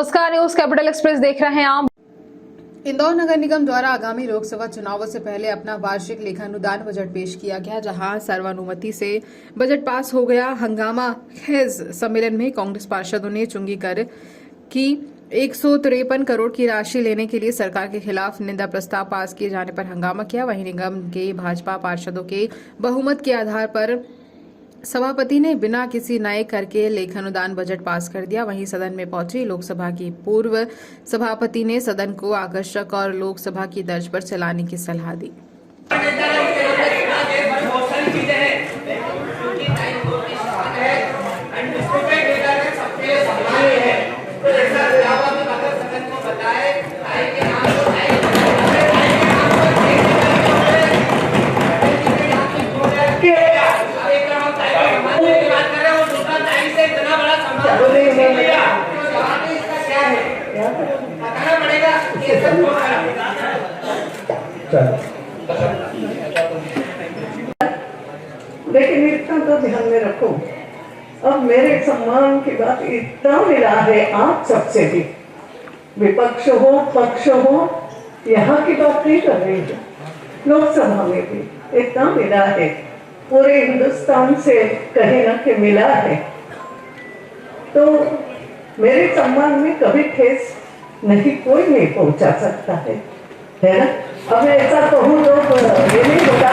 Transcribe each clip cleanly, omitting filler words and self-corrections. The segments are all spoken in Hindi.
नमस्कार, न्यूज कैपिटल एक्सप्रेस देख रहे हैं आप। इंदौर नगर निगम द्वारा आगामी लोकसभा चुनावों से पहले अपना वार्षिक लेखानुदान बजट पेश किया गया, जहां सर्वानुमति से बजट पास हो गया। हंगामा खेज सम्मेलन में कांग्रेस पार्षदों ने चुंगी कर की 153 करोड़ की राशि लेने के लिए सरकार के खिलाफ निंदा प्रस्ताव पास किए जाने पर हंगामा किया। वहीं निगम के भाजपा पार्षदों के बहुमत के आधार पर सभापति ने बिना किसी नए कर के लेखानुदान बजट पास कर दिया। वहीं सदन में पहुंची लोकसभा की पूर्व सभापति ने सदन को आकर्षक और लोकसभा की तर्ज पर चलाने की सलाह दी। लेकिन इतना तो ध्यान में रखो, अब मेरे सम्मान की बात इतना मिला है आप सबसे भी, विपक्ष हो पक्ष हो, यहाँ की बात नहीं कर रही है, लोकसभा में भी इतना मिला है, पूरे हिंदुस्तान से कहीं ना कहीं मिला है, तो मेरे सम्मान में कभी ठेस नहीं कोई नहीं पहुंचा सकता है ना। अब ऐसा कहूँ तो ये नहीं होगा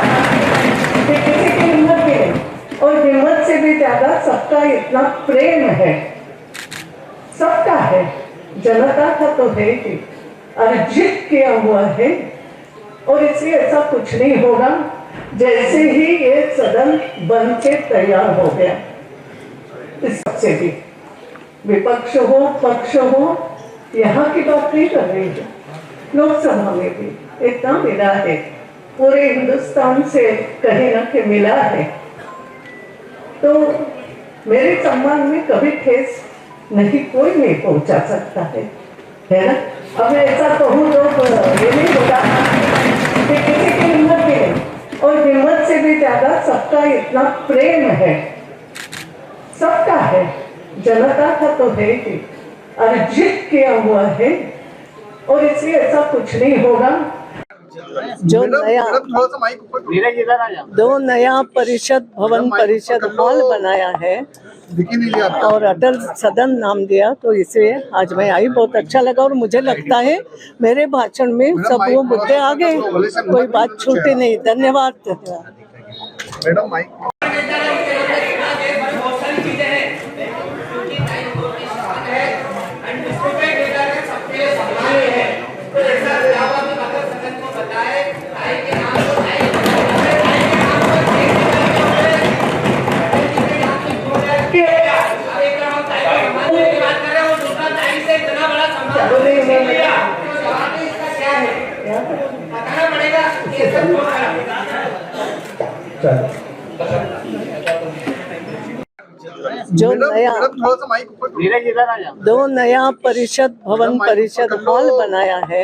कि किसी की हिम्मत भी नहीं, और हिम्मत से भी ज्यादा सबका इतना प्रेम है, सबका है, जनता का तो है ही, अर्जित किया हुआ है, और इसलिए ऐसा कुछ नहीं होगा। जैसे ही ये सदन बन के तैयार हो गया, इस सबसे भी विपक्ष हो पक्ष हो, यहाँ की बात नहीं कर रही है, लोकसभा में भी इतना मिला है, पूरे हिंदुस्तान से कहीं ना कहीं मिला है, तो मेरे सम्मान में कभी ठेस नहीं कोई नहीं पहुंचा सकता है ना। अब ऐसा कहूँ तो ये नहीं होगा कि किसी की हिम्मत भी नहीं, और हिम्मत से भी ज्यादा सबका इतना प्रेम है, सबका है, जनता का तो है ही, अर्जित किया हुआ है, और इसलिए ऐसा कुछ नहीं होगा। जो नया परिषद भवन परिषद हॉल बनाया है और अटल सदन नाम दिया, तो इसे आज मैं आई, बहुत अच्छा लगा। और मुझे लगता है मेरे भाषण में सब वो मुद्दे आ गए, कोई बात छूटी नहीं। धन्यवाद। जो नया परिषद भवन परिषद हॉल बनाया है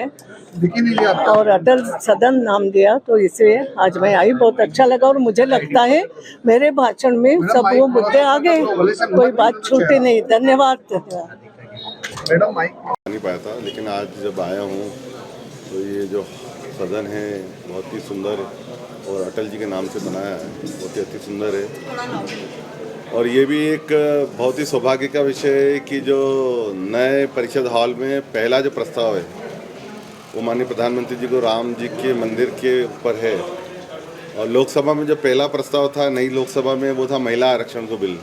और अटल सदन नाम दिया, तो इसे आज मैं आई, बहुत अच्छा लगा। और मुझे लगता है मेरे भाषण में सब वो मुद्दे आ गए, कोई बात छूटी नहीं। धन्यवाद। नहीं पाया था, लेकिन आज जब आया हूँ तो ये जो सदन है बहुत ही सुंदर और अटल जी के नाम से बनाया है, बहुत ही अति सुंदर है। और ये भी एक बहुत ही सौभाग्य का विषय है कि जो नए परिषद हॉल में पहला जो प्रस्ताव है वो माननीय प्रधानमंत्री जी को राम जी के मंदिर के ऊपर है, और लोकसभा में जो पहला प्रस्ताव था नई लोकसभा में वो था महिला आरक्षण को बिल।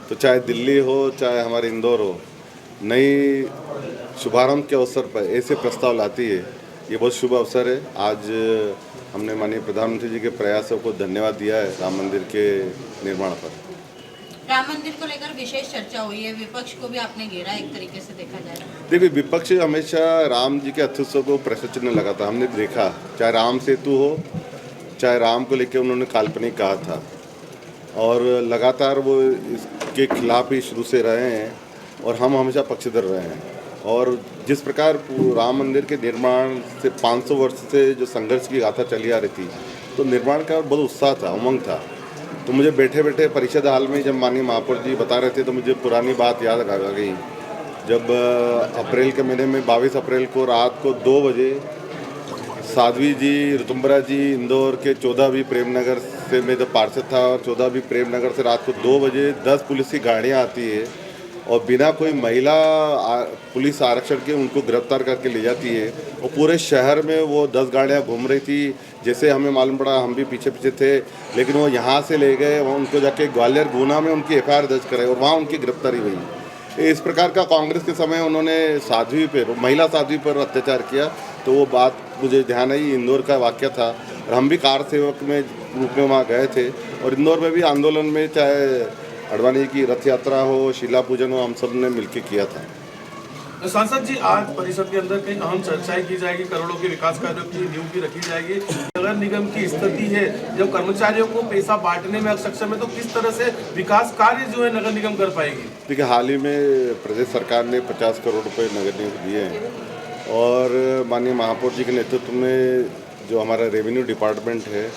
तो चाहे दिल्ली हो चाहे हमारे इंदौर हो, नई शुभारंभ के अवसर पर ऐसे प्रस्ताव लाती है, ये बहुत शुभ अवसर है। आज हमने माननीय प्रधानमंत्री जी के प्रयासों को धन्यवाद दिया है राम मंदिर के निर्माण पर। राम मंदिर को लेकर विशेष चर्चा हुई है, विपक्ष को भी आपने घेरा, एक तरीके से देखा जाए। देखिए, विपक्ष हमेशा राम जी के अस्तित्व को प्रश्न चिन्ह लगाता। हमने देखा, चाहे राम सेतु हो, चाहे राम को लेकर उन्होंने काल्पनिक कहा था, और लगातार वो इसके खिलाफ ही शुरू से रहे हैं, और हम हमेशा पक्षधर रहे हैं। और जिस प्रकार राम मंदिर के निर्माण से 500 वर्ष से जो संघर्ष की गाथा चली आ रही थी, तो निर्माण का बहुत उत्साह था, उमंग था। तो मुझे बैठे बैठे परिषद हाल में जब माननीय महापौर जी बता रहे थे तो मुझे पुरानी बात याद आ गई जब अप्रैल के महीने में 22 अप्रैल को रात को 2 बजे साध्वी जी, ऋतुम्बरा जी इंदौर के 14 प्रेमनगर से मैं जब पार्षद था और 14 प्रेमनगर से रात को 2 बजे 10 पुलिस की गाड़ियाँ आती है और बिना कोई महिला पुलिस आरक्षण के उनको गिरफ्तार करके ले जाती है और पूरे शहर में वो 10 गाड़ियाँ घूम रही थी। जैसे हमें मालूम पड़ा हम भी पीछे पीछे थे, लेकिन वो यहाँ से ले गए, वहाँ उनको जाके ग्वालियर गुना में उनकी FIR दर्ज कराई और वहाँ उनकी गिरफ्तारी हुई। इस प्रकार का कांग्रेस के समय उन्होंने साध्वी पर, महिला साध्वी पर अत्याचार किया, तो वो बात मुझे ध्यान आई। इंदौर का वाक़या था और हम भी कार सेवक में रूप में वहाँ गए थे और इंदौर में भी आंदोलन में चाहे अडवाणी की रथ यात्रा हो, शिला पूजन हो, हम सब ने मिलकर किया था। तो सांसद जी, आज परिषद के अंदर कई अहम चर्चाएं की जाएगी, करोड़ों के विकास कार्यों की नींव भी रखी जाएगी। नगर निगम की स्थिति है, जब कर्मचारियों को पैसा बांटने में अक्षम है, तो किस तरह से विकास कार्य जो है नगर निगम कर पाएगी? देखिए, हाल ही में प्रदेश सरकार ने 50 करोड़ रुपए नगर निगम को दिए हैं और माननीय महापौर जी के नेतृत्व में जो हमारा रेवेन्यू डिपार्टमेंट है,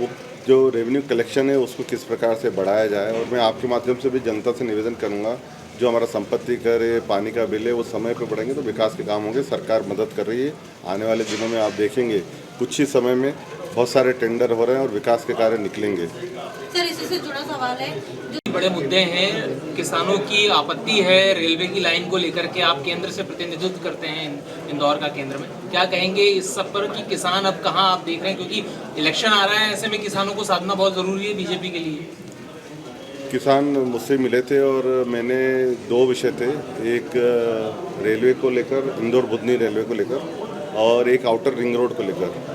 वो जो रेवेन्यू कलेक्शन है उसको किस प्रकार से बढ़ाया जाए। और मैं आपके माध्यम से भी जनता से निवेदन करूंगा, जो हमारा संपत्ति कर है, पानी का बिल है, वो समय पर बढ़ेंगे तो विकास के काम होंगे। सरकार मदद कर रही है। आने वाले दिनों में आप देखेंगे कुछ ही समय में बहुत सारे टेंडर हो रहे हैं और विकास के कार्य निकलेंगे। सर, इसी से जुड़ा सवाल है, जो बड़े मुद्दे हैं, किसानों की आपत्ति है, रेलवे की लाइन को लेकर के आप केंद्र से प्रतिनिधित्व करते हैं इंदौर का केंद्र में, क्या कहेंगे इस सब पर कि किसान अब कहाँ आप देख रहे हैं, क्योंकि इलेक्शन आ रहा है, ऐसे में किसानों को साधना बहुत ज़रूरी है बीजेपी के लिए? किसान मुझसे मिले थे और मैंने 2 विषय थे, एक रेलवे को लेकर, इंदौर बुधनी रेलवे को लेकर और एक आउटर रिंग रोड को लेकर।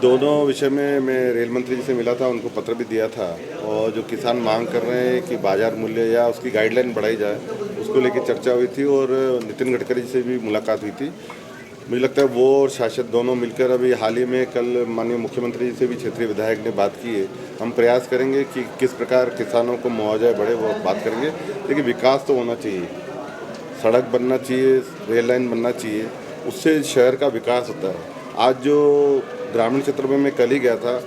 दोनों विषय में मैं रेल मंत्री जी से मिला था, उनको पत्र भी दिया था और जो किसान मांग कर रहे हैं कि बाजार मूल्य या उसकी गाइडलाइन बढ़ाई जाए, उसको लेकर चर्चा हुई थी और नितिन गडकरी जी से भी मुलाकात हुई थी। मुझे लगता है वो और शासक दोनों मिलकर अभी हाल ही में कल माननीय मुख्यमंत्री जी से भी क्षेत्रीय विधायक ने बात की है। हम प्रयास करेंगे कि किस प्रकार किसानों को मुआवजा बढ़े, वो बात करेंगे। लेकिन विकास तो होना चाहिए, सड़क बनना चाहिए, रेल लाइन बनना चाहिए, उससे शहर का विकास होता है। आज जो ग्रामीण क्षेत्र में मैं कल ही गया था,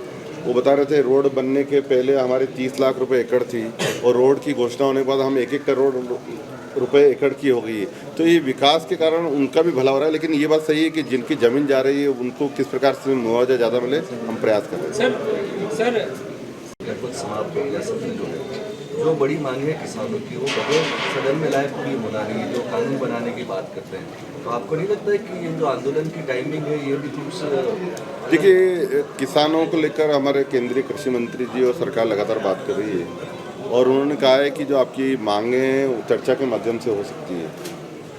वो बता रहे थे रोड बनने के पहले हमारे 30 लाख रुपए एकड़ थी और रोड की घोषणा होने के बाद हम 1-1 करोड़ रुपए एकड़ की हो गई है। तो ये विकास के कारण उनका भी भला हो रहा है, लेकिन ये बात सही है कि जिनकी ज़मीन जा रही है उनको किस प्रकार से मुआवजा ज़्यादा मिले, हम प्रयास कर रहे हैं। सर लगभग समाप्त हो गया सत्र जो बड़ी मांग है किसानों की, वो बड़े सदन में लाए पूरी होना रही है, जो कानून बनाने की बात करते हैं। तो आपको नहीं लगता है कि ये जो आंदोलन की टाइमिंग है ये भी कुछ? देखिए, किसानों को लेकर हमारे केंद्रीय कृषि मंत्री जी और सरकार लगातार बात कर रही है और उन्होंने कहा है कि जो आपकी मांगें हैं चर्चा के माध्यम से हो सकती है,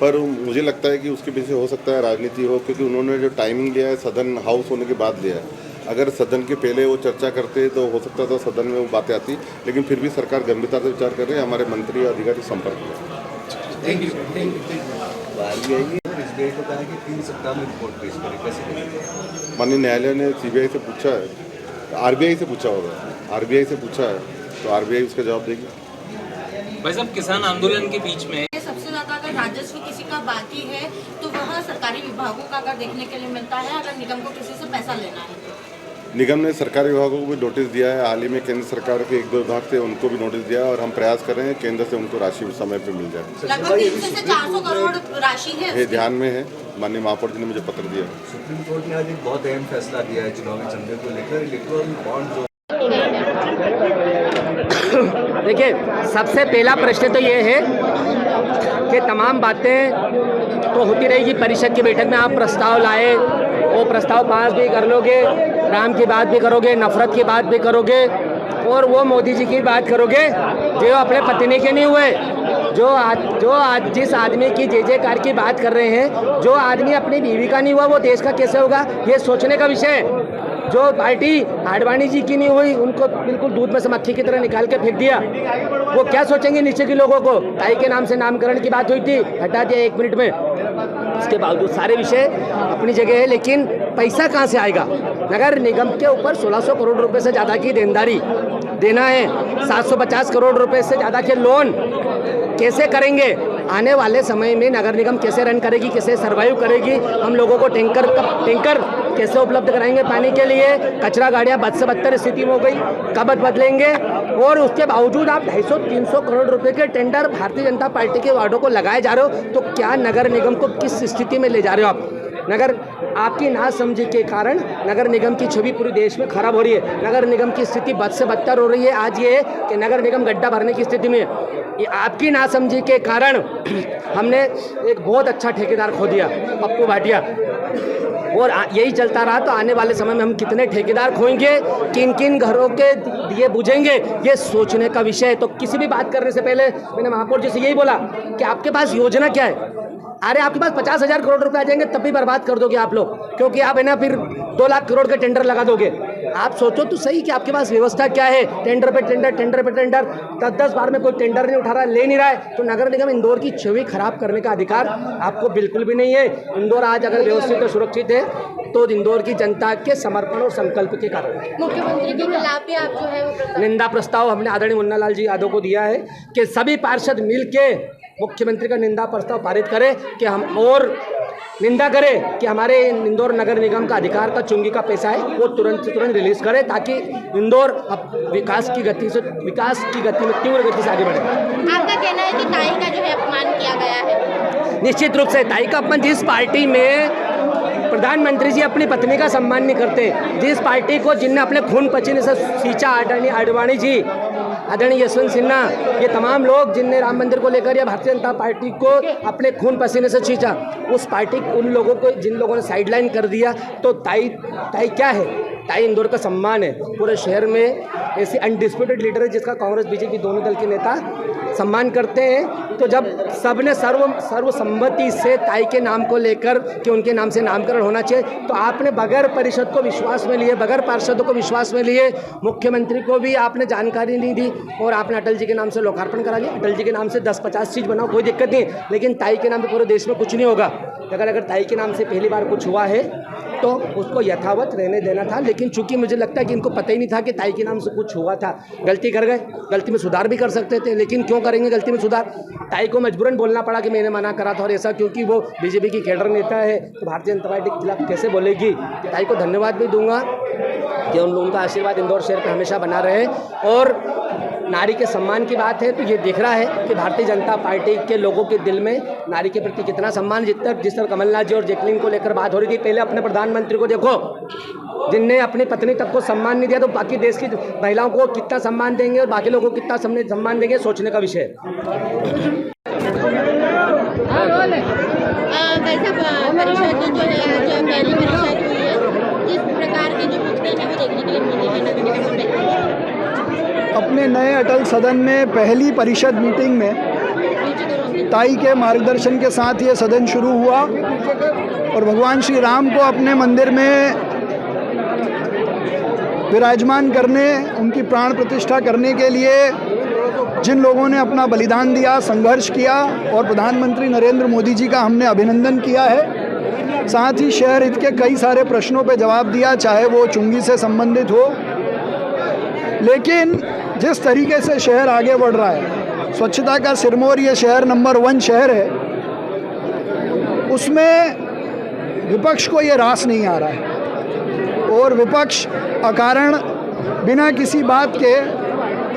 पर मुझे लगता है कि उसके पीछे हो सकता है राजनीति हो, क्योंकि उन्होंने जो टाइमिंग लिया है सदन हाउस होने के बाद लिया है। अगर सदन के पहले वो चर्चा करते तो हो सकता था सदन में वो बातें आती, लेकिन फिर भी सरकार गंभीरता से विचार कर रही है। हमारे मंत्री और अधिकारी संपर्क में। Thank you. इस डेट को कहा कि 3 सप्ताह में रिपोर्ट पेश करें, कैसे? माननीय न्यायालय ने CBI से पूछा है, RBI से पूछा होगा, RBI से पूछा है तो RBI उसका जवाब देगी। भाई साहब, किसान आंदोलन के बीच में सबसे ज्यादा अगर राजस्व किसी का बाकी है तो वह सरकारी विभागों का अगर देखने के लिए मिलता है, अगर निगम को किसी से पैसा लेना है तो निगम ने सरकारी विभागों को भी नोटिस दिया है। हाल ही में केंद्र सरकार के 1-2 विभाग थे, उनको भी नोटिस दिया है और हम प्रयास कर रहे हैं केंद्र से उनको राशि समय पे मिल जाए। लगभग 300 से 400 करोड़ राशि है, ये ध्यान में है। माननीय महापौर जी ने मुझे पत्र दिया। सुप्रीम कोर्ट ने आज एक बहुत अहम फैसला दिया है चुनावी चंदे को लेकर। इलेक्टोरल बॉन्ड जो देखिए, सबसे पहला प्रश्न तो ये है कि तमाम बातें तो होती रहेगी। परिषद की बैठक में आप प्रस्ताव लाए, वो प्रस्ताव पास भी कर लोगे, राम की बात भी करोगे, नफरत की बात भी करोगे और वो मोदी जी की बात करोगे जो अपने पत्नी के नहीं हुए। जिस आदमी की जयकार की बात कर रहे हैं, जो आदमी अपनी बीवी का नहीं हुआ वो देश का कैसे होगा, ये सोचने का विषय है। जो पार्टी आडवाणी जी की नहीं हुई उनको बिल्कुल दूध में से मक्खी की तरह निकाल के फेंक दिया, वो क्या सोचेंगे नीचे के लोगों को। ताई के नाम से नामकरण की बात हुई थी, हटा दिया 1 मिनट में। इसके बावजूद सारे विषय अपनी जगह है, लेकिन पैसा कहाँ से आएगा? नगर निगम के ऊपर 1600 करोड़ रुपए से ज़्यादा की देनदारी देना है, 750 करोड़ रुपए से ज़्यादा के लोन कैसे करेंगे? आने वाले समय में नगर निगम कैसे रन करेगी, कैसे सर्वाइव करेगी, हम लोगों को टैंकर कैसे उपलब्ध कराएंगे पानी के लिए, कचरा गाड़ियाँ बद से बदतर स्थिति में हो गई, कब बदलेंगे। और उसके बावजूद आप 250-300 करोड़ रुपए के टेंडर भारतीय जनता पार्टी के वार्डों को लगाए जा रहे हो, तो क्या नगर निगम को किस स्थिति में ले जा रहे हो आप? आपकी नासमझी के कारण नगर निगम की छवि पूरे देश में खराब हो रही है। नगर निगम की स्थिति बद से बदतर हो रही है। आज ये है कि नगर निगम गड्ढा भरने की स्थिति में है। ये आपकी नासमझी के कारण हमने एक बहुत अच्छा ठेकेदार खो दिया, पप्पू भाटिया, और यही चलता रहा तो आने वाले समय में हम कितने ठेकेदार खोएंगे, किन किन घरों के दिए बुझेंगे, ये सोचने का विषय है। तो किसी भी बात करने से पहले मैंने महापौर जी से यही बोला कि आपके पास योजना क्या है। अरे आपके पास 50,000 करोड़ रुपए आ जाएंगे तब भी बर्बाद कर दोगे आप लोग, क्योंकि आप है ना फिर 2 लाख करोड़ के टेंडर लगा दोगे। आप सोचो तो सही कि आपके पास व्यवस्था क्या है। टेंडर पे टेंडर, टेंडर पे टेंडर, 10-10 बार में कोई टेंडर नहीं उठा रहा, ले नहीं रहा है। तो नगर निगम इंदौर की छवि खराब करने का अधिकार आपको बिल्कुल भी नहीं है। इंदौर आज अगर व्यवस्थित और सुरक्षित है तो इंदौर की जनता के समर्पण और संकल्प के कारण। मुख्यमंत्री के खिलाफ भी आप जो है वो निंदा प्रस्ताव हमने आदरणीय मुन्ना लाल जी यादव को दिया है कि सभी पार्षद मिलके मुख्यमंत्री का निंदा प्रस्ताव पारित करें कि हम और निंदा करें कि हमारे इंदौर नगर निगम का अधिकार का चुंगी का पैसा है वो तुरंत से तुरंत रिलीज करें, ताकि इंदौर अब विकास की गति में तीव्र गति से आगे बढ़े। आपका कहना है कि ताई का जो है अपमान किया गया है? निश्चित रूप से ताई का अपमान, जिस पार्टी में प्रधानमंत्री जी अपनी पत्नी का सम्मान नहीं करते, जिस पार्टी को जिनने अपने खून पसीने से सींचा, आदरणीय आडवाणी जी, आदरणीय यशवंत सिन्हा, ये तमाम लोग जिनने राम मंदिर को लेकर या भारतीय जनता पार्टी को अपने खून पसीने से खींचा, उस पार्टी उन लोगों को जिन लोगों ने साइडलाइन कर दिया, तो ताई क्या है? ताई इंदौर का सम्मान है। पूरे शहर में ऐसी अनडिस्प्यूटेड लीडर है जिसका कांग्रेस बीजेपी दोनों दल के नेता सम्मान करते हैं। तो जब सबने सर्वसम्मति से ताई के नाम को लेकर कि उनके नाम से नामकरण होना चाहिए, तो आपने बगैर परिषद को विश्वास में लिए, बगैर पार्षदों को विश्वास में लिए, मुख्यमंत्री को भी आपने जानकारी नहीं दी और आपने अटल जी के नाम से लोकार्पण करा लिया। अटल जी के नाम से 10-50 चीज़ बनाओ, कोई दिक्कत नहीं, लेकिन ताई के नाम पर पूरे देश में कुछ नहीं होगा। अगर ताई के नाम से पहली बार कुछ हुआ है तो उसको यथावत रहने देना था, लेकिन चूंकि मुझे लगता है कि इनको पता ही नहीं था कि ताई के नाम से कुछ हुआ था, गलती कर गए। गलती में सुधार भी कर सकते थे, लेकिन क्यों करेंगे गलती में सुधार? ताई को मजबूरन बोलना पड़ा कि मैंने मना करा था, और ऐसा क्योंकि वो बीजेपी की कैडर नेता है तो भारतीय जनता पार्टी के खिलाफ कैसे बोलेगी। ताई को धन्यवाद भी दूंगा कि उन लोगों का आशीर्वाद इंदौर शहर पर हमेशा बना रहे। और नारी के सम्मान की बात है तो ये दिख रहा है कि भारतीय जनता पार्टी के लोगों के दिल में नारी के प्रति कितना सम्मान। जिस तरह कमलनाथ जी और जैकलीन को लेकर बात हो रही थी, पहले अपने प्रधानमंत्री को देखो, जिनने अपनी पत्नी तक को सम्मान नहीं दिया, तो बाकी देश की महिलाओं को कितना सम्मान देंगे और बाकी लोगों को कितना सम्मान देंगे, सोचने का विषय है। परिषद जो है आज पहली परिषद हुई है, किस प्रकार के जो मुद्दे हैं वो देखने के लिए मिले हैं नगर निगम में? अपने नए अटल सदन में पहली परिषद मीटिंग में ताई के मार्गदर्शन के साथ ये सदन शुरू हुआ और भगवान श्री राम को अपने मंदिर में विराजमान करने, उनकी प्राण प्रतिष्ठा करने के लिए जिन लोगों ने अपना बलिदान दिया, संघर्ष किया, और प्रधानमंत्री नरेंद्र मोदी जी का हमने अभिनंदन किया है। साथ ही शहर हित के कई सारे प्रश्नों पे जवाब दिया, चाहे वो चुंगी से संबंधित हो। लेकिन जिस तरीके से शहर आगे बढ़ रहा है, स्वच्छता का सिरमौर ये शहर नंबर 1 शहर है, उसमें विपक्ष को ये रास नहीं आ रहा है और विपक्ष अकारण बिना किसी बात के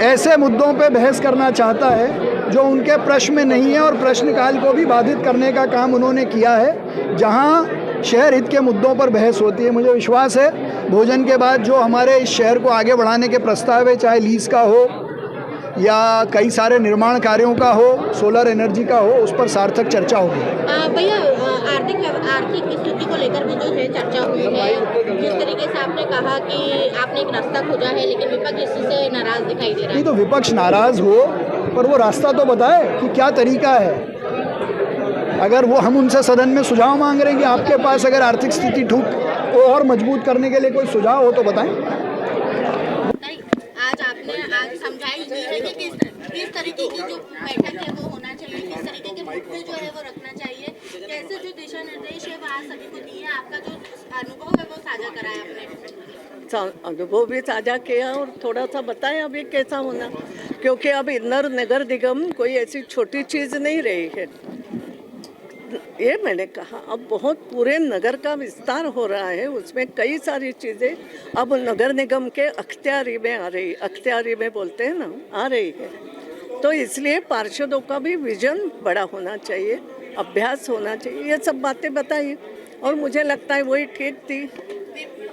ऐसे मुद्दों पे बहस करना चाहता है जो उनके प्रश्न में नहीं है, और प्रश्नकाल को भी बाधित करने का काम उन्होंने किया है जहां शहर हित के मुद्दों पर बहस होती है। मुझे विश्वास है भोजन के बाद जो हमारे इस शहर को आगे बढ़ाने के प्रस्ताव है, चाहे लीज का हो या कई सारे निर्माण कार्यों का हो, सोलर एनर्जी का हो, उस पर सार्थक चर्चा होगी। भैया आर्थिक स्थिति को लेकर भी जो है चर्चा हुई है, जिस तरीके से आपने कहा कि आपने एक रास्ता खोजा है, लेकिन विपक्ष इसी से नाराज दिखाई दे रहा है। नहीं तो विपक्ष नाराज हो, पर वो रास्ता तो बताए कि क्या तरीका है। अगर वो हम उनसे सदन में सुझाव मांग रहे हैं कि आपके पास अगर आर्थिक स्थिति ठीक को और मजबूत करने के लिए कोई सुझाव हो तो बताएं। आज समझाई दी है कि किस तरीके की जो बैठक है वो होना चाहिए, किस तरीके के मुद्दे जो है वो रखना चाहिए, कैसे जो दिशा निर्देश है वो आज सभी को दिए। आपका जो अनुभव है वो साझा कराया आपने? अनुभव भी साझा किया और थोड़ा सा बताएं अभी कैसा होना। क्योंकि अब इंदौर नगर निगम कोई ऐसी छोटी चीज़ नहीं रही है। ये मैंने कहा, अब बहुत पूरे नगर का विस्तार हो रहा है, उसमें कई सारी चीज़ें अब नगर निगम के अख्तियारी में आ रही, अख्तियारी में बोलते हैं ना, आ रही है। तो इसलिए पार्षदों का भी विजन बड़ा होना चाहिए, अभ्यास होना चाहिए, ये सब बातें बताइए और मुझे लगता है वही ठीक थी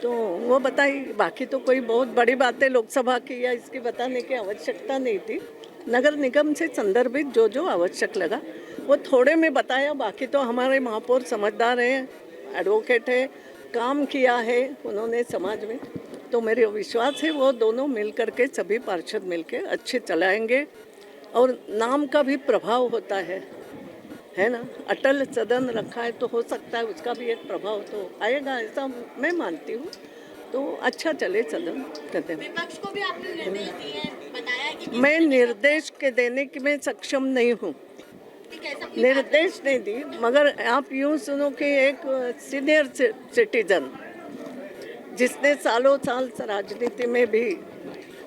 तो वो बताई। बाकी तो कोई बहुत बड़ी बातें लोकसभा की या इसकी बताने की आवश्यकता नहीं थी। नगर निगम से संदर्भित जो जो आवश्यक लगा वो थोड़े में बताया। बाकी तो हमारे महापौर समझदार हैं, एडवोकेट है, काम किया है उन्होंने समाज में, तो मेरे विश्वास है वो दोनों मिल करके सभी पार्षद मिल के अच्छे चलाएंगे। और नाम का भी प्रभाव होता है ना, अटल सदन रखा है तो हो सकता है उसका भी एक प्रभाव तो आएगा, ऐसा मैं मानती हूँ। तो अच्छा चले सदन कहते हैं। विपक्ष को भी आपने निर्देश दिए हैं, बताया कि मैं निर्देश के देने की मैं सक्षम नहीं हूँ, निर्देश नहीं दी, मगर आप यूँ सुनो कि एक सीनियर सिटीजन जिसने सालों साल राजनीति में भी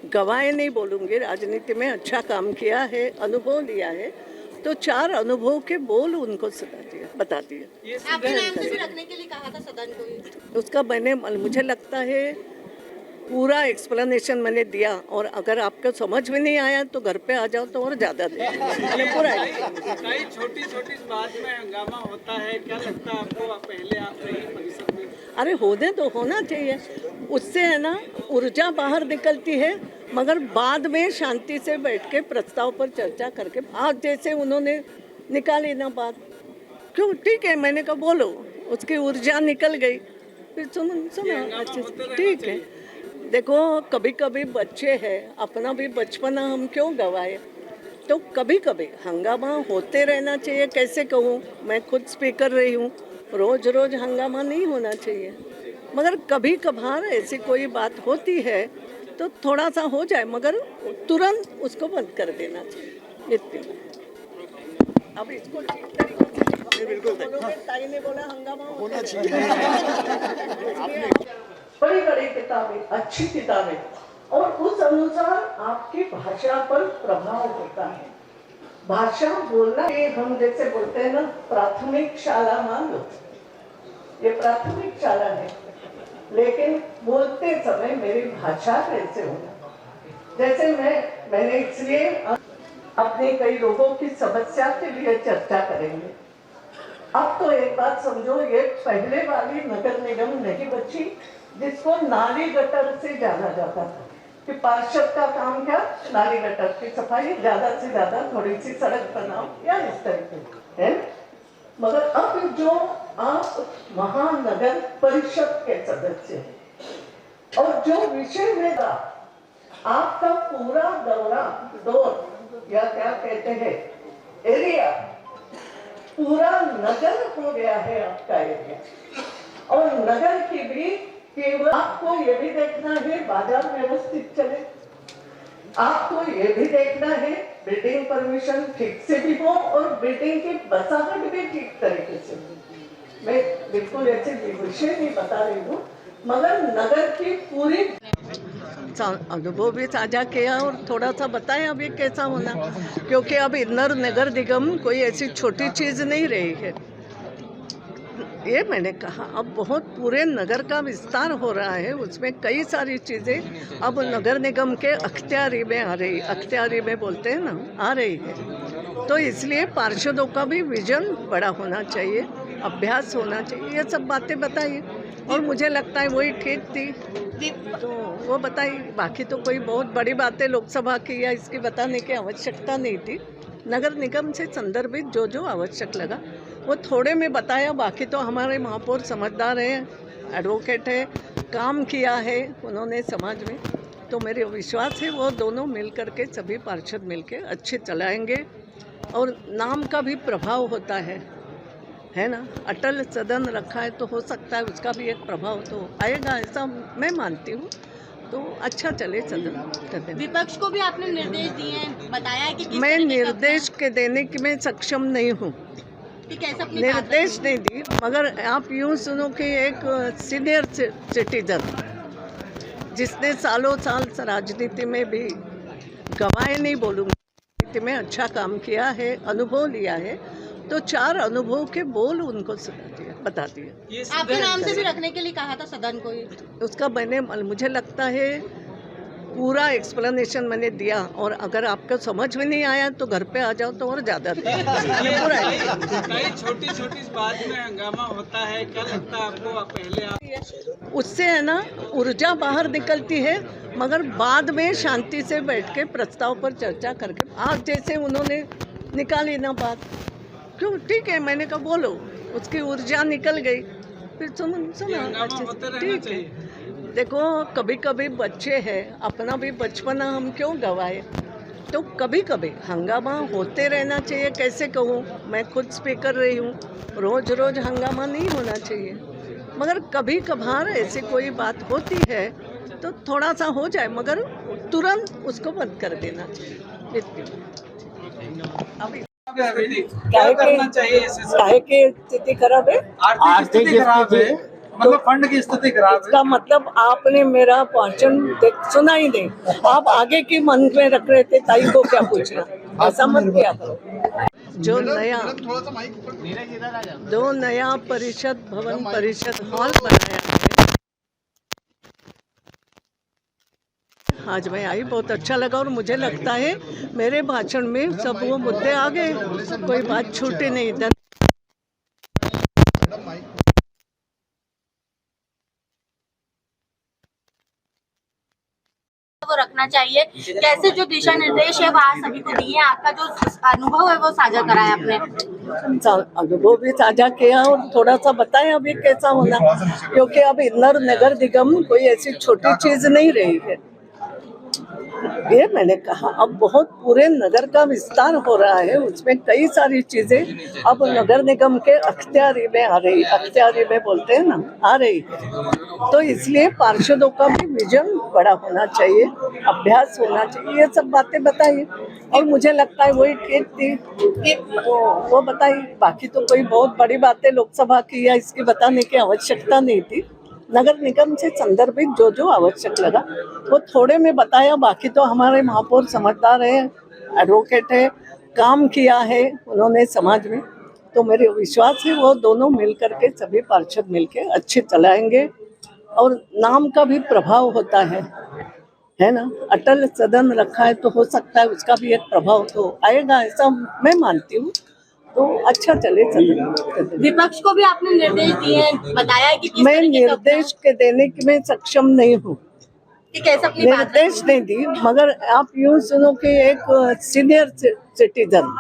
गवाए नहीं बोलूँगी, राजनीति में अच्छा काम किया है, अनुभव लिया है, तो 4 अनुभव के बोल उनको बता दिए। आपके नाम से भी रखने के लिए कहा था सदन को, उसका मुझे लगता है पूरा एक्सप्लेनेशन मैंने दिया, और अगर आपको समझ में नहीं आया तो घर पे आ जाओ तो और ज़्यादा दे मैंने पूरा। कई छोटी छोटी बात में हंगामा होता है, क्या लगता है आपको? पहले आप रही परिषद में। अरे होने तो होना चाहिए, उससे है ना ऊर्जा बाहर निकलती है, मगर बाद में शांति से बैठ के प्रस्ताव पर चर्चा करके, आज जैसे उन्होंने निकाली ना बात, क्यों ठीक है मैंने कहा बोलो, उसकी ऊर्जा निकल गई, फिर सुनो अच्छे से, ठीक है। देखो कभी कभी बच्चे हैं, अपना भी बचपना हम क्यों गवाए, तो कभी कभी हंगामा होते रहना चाहिए। कैसे कहूँ, मैं खुद स्पीकर रही हूँ, रोज रोज हंगामा नहीं होना चाहिए, मगर कभी कभार ऐसी कोई बात होती है तो थोड़ा सा हो जाए, मगर तुरंत उसको बंद कर देना चाहिए। इतनी अब इसको ठीक तरीके से बिल्कुल ताई ने बोला हंगामा होना चाहिए। बड़ी बड़ी किताबें, अच्छी किताबें, और उस अनुसार आपकी भाषा पर प्रभाव होता है। भाषा बोलना, ये हम जैसे बोलते हैं ना प्राथमिक शाला, मान लो ये प्राथमिक शाला है, लेकिन बोलते समय मेरी भाषा कैसे होना, जैसे मैंने इसलिए अपने कई लोगों की समस्या के लिए चर्चा करेंगे। अब तो एक बात समझो, ये पहले वाली नगर निगम नहीं बची जिसको नाली गटर से जाना जाता था कि पार्षद का काम क्या, नाली गटर की सफाई, ज्यादा से ज्यादा थोड़ी सी सड़क बनाओ या इस तरीके है। मगर अब जो आप महानगर परिषद के सदस्य हैं और जो विषय में आपका पूरा दौर या क्या कहते हैं एरिया, पूरा नगर हो गया है आपका एरिया, और नगर की भी केवल आपको ये भी देखना है बाजार व्यवस्थित चले, आपको ये भी देखना है बिल्डिंग परमिशन ठीक से भी हो और बिल्डिंग की बसाहट भी ठीक तरीके से हो। मैं बिल्कुल ऐसे विषय नहीं बता रही हूँ, मगर नगर की पूरी अनुभव भी साझा किया और थोड़ा सा बताया अब ये कैसा होना, क्योंकि अब इंदौर नगर निगम कोई ऐसी छोटी चीज़ नहीं रही है। ये मैंने कहा, अब बहुत पूरे नगर का विस्तार हो रहा है, उसमें कई सारी चीज़ें अब नगर निगम के अख्तियारी में आ रही, अख्तियारी में बोलते हैं ना, आ रही है। तो इसलिए पार्षदों का भी विजन बड़ा होना चाहिए, अभ्यास होना चाहिए, ये सब बातें बताइए और मुझे लगता है वही ठीक थी तो वो बताई। बाकी तो कोई बहुत बड़ी बातें लोकसभा की या इसकी बताने की आवश्यकता नहीं थी। नगर निगम से संदर्भित जो जो आवश्यक लगा वो थोड़े में बताया। बाकी तो हमारे महापौर समझदार हैं, एडवोकेट है, काम किया है उन्होंने समाज में, तो मेरे विश्वास है वो दोनों मिल करके सभी पार्षद मिल के अच्छे चलाएंगे। और नाम का भी प्रभाव होता है ना, अटल सदन रखा है तो हो सकता है उसका भी एक प्रभाव तो आएगा, ऐसा मैं मानती हूँ। तो अच्छा चले सदन। विपक्ष को भी आपने निर्देश दिए हैं, बताया कि मैं निर्देश के देने की मैं सक्षम नहीं हूँ, निर्देश नहीं दी, मगर आप यूँ सुनो कि एक सीनियर सिटीजन जिसने सालों साल राजनीति में भी गवाए नहीं बोलूँगी, में अच्छा काम किया है, अनुभव लिया है, तो 4 अनुभव के बोल उनको बता दिए। आपके नाम से भी रखने के लिए कहा था सदन को, उसका मुझे लगता है पूरा एक्सप्लेनेशन मैंने दिया, और अगर आपको समझ में नहीं आया तो घर पे आ जाओ तो और ज़्यादा। कई छोटी छोटी बात में हंगामा होता है, क्या लगता है आपको? आप पहले उससे है ना ऊर्जा बाहर निकलती है, मगर बाद में शांति से बैठ के प्रस्ताव पर चर्चा करके, आज जैसे उन्होंने निकाली ना बात, क्यों ठीक है, मैंने कहा बोलो, उसकी ऊर्जा निकल गई, फिर सुना ठीक है। देखो कभी कभी बच्चे हैं, अपना भी बचपना हम क्यों गवाए, तो कभी कभी हंगामा होते रहना चाहिए। कैसे कहूँ, मैं खुद स्पीकर रही हूँ, रोज रोज हंगामा नहीं होना चाहिए, मगर कभी कभार ऐसी कोई बात होती है तो थोड़ा सा हो जाए, मगर तुरंत उसको बंद कर देना चाहिए। अभी क्या करना चाहिए? काहे की स्थिति खराब है, आर्थिक स्थिति खराब है, मतलब फंड की स्थिति खराब है। इसका मतलब आपने मेरा भाषण सुना ही नहीं, आप आगे की मन में रख रहे थे, ताई को क्या पूछना, ऐसा मत किया करो। जो नया परिषद भवन परिषद हॉल बनाया है, आज मैं आई, बहुत अच्छा लगा, और मुझे लगता है मेरे भाषण में सब वो मुद्दे आ गए, कोई बात छूटी नहीं। वो रखना चाहिए, कैसे जो दिशा निर्देश है वहाँ सभी को दिए, आपका जो अनुभव है वो साझा कराया आपने। अनुभव भी साझा किया और थोड़ा सा बताया अभी कैसा होना, क्योंकि अब इंदौर नगर निगम कोई ऐसी छोटी चीज नहीं रही है। ये मैंने कहा, अब बहुत पूरे नगर का विस्तार हो रहा है, उसमें कई सारी चीजें अब नगर निगम के अख्तियारी में आ रही, अख्तियारी में बोलते हैं ना, आ रही है। तो इसलिए पार्षदों का भी विजन बड़ा होना चाहिए, अभ्यास होना चाहिए, ये सब बातें बताइए, और मुझे लगता है वही ठीक थी वो बताई। बाकी तो कोई बहुत बड़ी बातें लोकसभा की या इसकी बताने की आवश्यकता नहीं थी। नगर निगम से संदर्भित जो आवश्यक लगा वो थोड़े में बताया। बाकी तो हमारे महापौर समझदार है, एडवोकेट है, काम किया है उन्होंने समाज में, तो मेरे विश्वास है वो दोनों मिल करके, सभी पार्षद मिलके अच्छे चलाएंगे, और नाम का भी प्रभाव होता है ना। अटल सदन रखा है तो हो सकता है उसका भी एक प्रभाव तो आएगा, ऐसा मैं मानती हूँ, तो अच्छा चले। विपक्ष को भी आपने निर्देश दिए हैं, बताया है कि मैं निर्देश के देने की मैं सक्षम नहीं हूँ, निर्देश नहीं दी, मगर आप यूँ सुनो कि एक सीनियर सिटीजन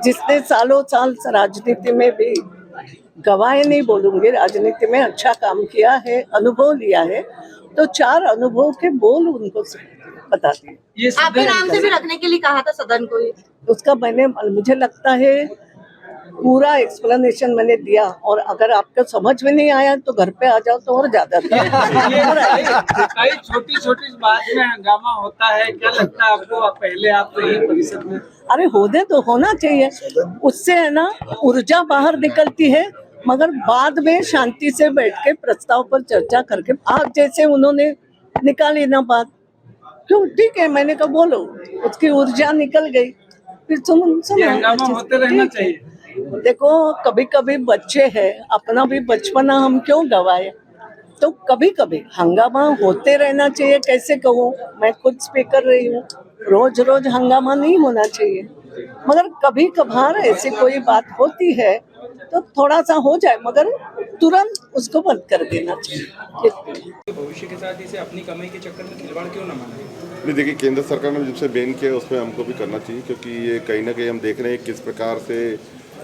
जिसने सालों साल राजनीति में भी, गवाए नहीं बोलूंगी, राजनीति में अच्छा काम किया है, अनुभव लिया है, तो 4 अनुभव के बोल उनको बता दिए। आपके नाम से भी रखने के लिए कहा था सदन को, उसका मुझे लगता है पूरा एक्सप्लेनेशन मैंने दिया, और अगर आपको समझ में नहीं आया तो घर पे आ जाओ तो और ज्यादा। कई छोटी छोटी बात में हंगामा होता है, क्या लगता है आपको? पहले आप तो यही परिषद में, अरे होने तो होना चाहिए, उससे है ना ऊर्जा बाहर निकलती है, मगर बाद में शांति से बैठ के प्रस्ताव पर चर्चा करके, आज जैसे उन्होंने निकाली ना बात, क्यों ठीक है, मैंने कहा बोलो, उसकी ऊर्जा निकल गई, फिर हंगामा होते रहना चाहिए। देखो कभी कभी बच्चे हैं, अपना भी बचपना हम क्यों गवाए, तो कभी कभी हंगामा होते रहना चाहिए। कैसे कहूँ, मैं खुद स्पीकर रही हूँ, रोज रोज हंगामा नहीं होना चाहिए, मगर कभी कभार ऐसी कोई बात होती है तो थोड़ा सा हो जाए, मगर तुरंत उसको बंद कर देना चाहिए। भविष्य के साथ इसे अपनी कमाई के चक्कर में खिलवाड़ क्यों न माने? नहीं, देखिए केंद्र सरकार ने जिससे बैन किया उसमें हमको भी करना चाहिए, क्योंकि ये कहीं ना कहीं हम देख रहे हैं किस प्रकार से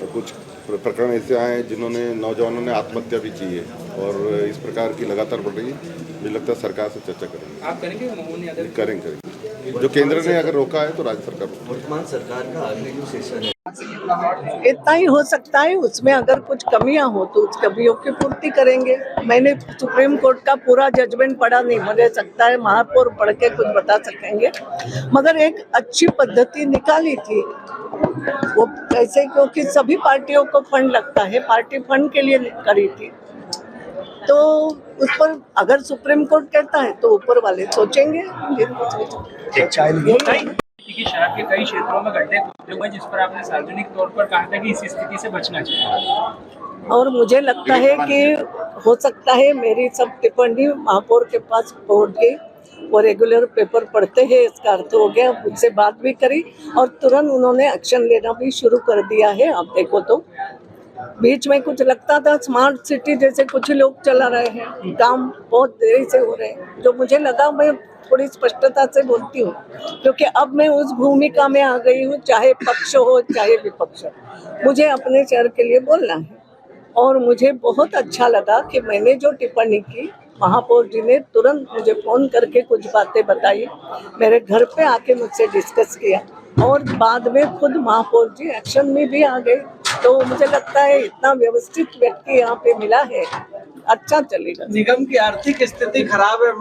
कुछ प्रकरण ऐसे आए हैं जिन्होंने नौजवानों ने आत्महत्या भी की है, और इस प्रकार की लगातार बढ़ रही है। मुझे लगता है सरकार से चर्चा करेंगे। आप करेंगे? करेंगे। जो केंद्र ने अगर रोका है तो राज्य सरकार, वर्तमान सरकार का आगे जो सेशन है, इतना ही हो सकता है, उसमें अगर कुछ कमियां हो तो उस कमियों की पूर्ति करेंगे। मैंने सुप्रीम कोर्ट का पूरा जजमेंट पढ़ा नहीं, मुझे सकता है महापौर पढ़ के कुछ बता सकेंगे, मगर एक अच्छी पद्धति निकाली थी वो कैसे, क्योंकि सभी पार्टियों को फंड लगता है, पार्टी फंड के लिए करी थी, तो उस पर अगर सुप्रीम कोर्ट कहता है तो ऊपर वाले सोचेंगे। कि शहर के कई क्षेत्रों में गड्ढे खोदे हुए जिस पर आपने सार्वजनिक तौर पर कहा था कि इस स्थिति से बचना चाहिए, और मुझे लगता है कि हो सकता है मेरी सब टिप्पणी महापौर के पास पहुंच गई, वो रेगुलर पेपर पढ़ते हैं, इसका अर्थ हो गया। मुझसे बात भी करी और तुरंत उन्होंने एक्शन लेना भी शुरू कर दिया है। आप देखो तो बीच में कुछ लगता था स्मार्ट सिटी जैसे कुछ लोग चला रहे हैं, काम बहुत देरी से हो रहे हैं, जो मुझे लगा मैं थोड़ी स्पष्टता से बोलती हूँ क्योंकि अब मैं उस भूमिका में आ गई हूँ, चाहे पक्ष हो चाहे विपक्ष हो, मुझे अपने शहर के लिए बोलना है। और मुझे बहुत अच्छा लगा कि मैंने जो टिप्पणी की, महापौर जी ने तुरंत मुझे फोन करके कुछ बातें बताई, मेरे घर पे आके मुझसे डिस्कस किया और बाद में खुद महापौर जी एक्शन में भी आ गए। तो मुझे लगता है इतना व्यवस्थित व्यक्ति यहाँ पे मिला है, अच्छा चलेगा। निगम की आर्थिक स्थिति खराब है।